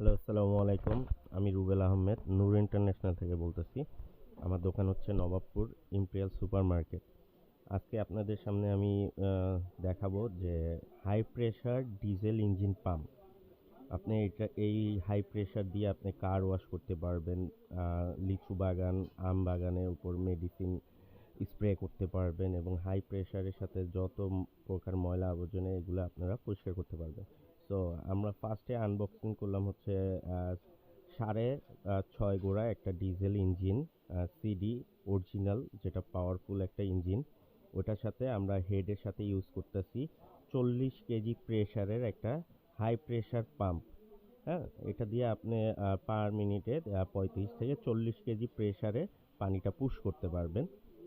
Hello, আসসালামু আলাইকুম। আমি রুবেল আহমেদ নূর ইন্টারন্যাশনাল থেকে বলতেছি। আমার দোকান হচ্ছে নবাবপুর ইম্পেরিয়াল সুপার মার্কেট। আজকে আপনাদের সামনে আমি দেখাবো যে high pressure diesel engine pump. আপনি এই হাই প্রেশার দিয়ে আপনি কার ওয়াশ করতে পারবেন। লিচু বাগান, আম বাগানের উপর মেডিসিন স্প্রে করতে পারবেন এবং হাই প্রেশারের সাথে যত প্রকার ময়লা আবর্জনা এগুলো আপনারা পরিষ্কার করতে পারবেন। সো আমরা ফার্স্টে আনবক্সিং করলাম হচ্ছে সাড়ে ৬ গোড়া একটা ডিজেল ইঞ্জিন, সিডি অরিজিনাল, যেটা পাওয়ারফুল একটা ইঞ্জিন। ওটার সাথে আমরা হেডের সাথে ইউজ করতেছি ৪০ কেজি প্রেশারের একটা হাই প্রেশার পাম্প। হ্যাঁ, এটা দিয়ে আপনি পার মিনিটে ৩৫ থেকে ৪০ কেজি প্রেশারে পানিটা পুশ করতে পারবেন।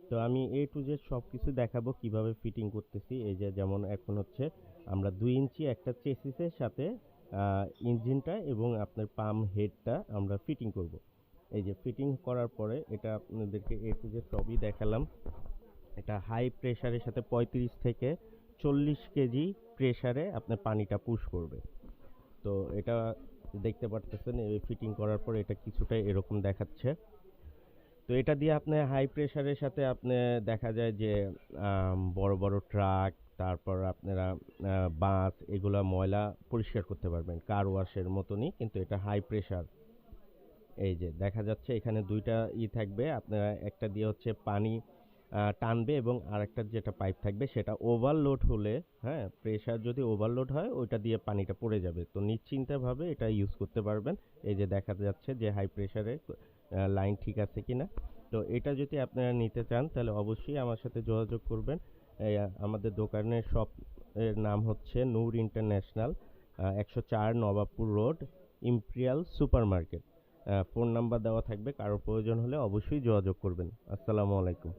তো আমি A to Z সবকিছু দেখাবো কিভাবে ফিটিং করতেছি। এই যে যেমন এখন হচ্ছে আমরা ২ ইঞ্চি একটা চেসিসের সাথে ইঞ্জিনটা এবং আপনার পাম্প হেডটা আমরা ফিটিং করব। এই যে ফিটিং করার পরে এটা আপনাদেরকে A to Z সবই দেখালাম। এটা হাই প্রেশারের সাথে ৩৫ থেকে ৪০ কেজি প্রেশারে আপনার পানিটা পুশ করবে। তো এটা দেখতে পারতেছেন, এই ফিটিং করার পর এটা কিছুটা এরকম দেখাচ্ছে। তো এটা দিয়ে আপনি হাই প্রেশারের সাথে আপনি দেখা যায় যে বড় বড় ট্রাক, তারপর আপনারা বাস, এগুলা ময়লা পরিষ্কার করতে পারবেন কার ওয়াশের মতনই, কিন্তু এটা হাই প্রেশার। এই যে দেখা যাচ্ছে এখানে দুইটা থাকবে, আপনারা একটা দিয়ে হচ্ছে পানি টানবে এবং আরেকটা যেটা পাইপ থাকবে সেটা ওভারলোড হলে, হ্যাঁ, প্রেশার যদি ওভারলোড হয় ওইটা দিয়ে পানিটা পড়ে যাবে। তো নিশ্চিন্তভাবে এটা ইউজ করতে পারবেন। এই যে দেখা যাচ্ছে যে হাই প্রেশারে লাইন ঠিক আছে কিনা। তো এটা যদি আপনারা নিতে চান তাহলে অবশ্যই আমার সাথে যোগাযোগ করবেন। আমাদের দোকানের শপ এর নাম হচ্ছে Noor international, ১০৪ Nawabpur road, imperial super market. Phone number দেওয়া থাকবে, কারো প্রয়োজন হলে অবশ্যই যোগাযোগ করবেন। আসসালামু আলাইকুম।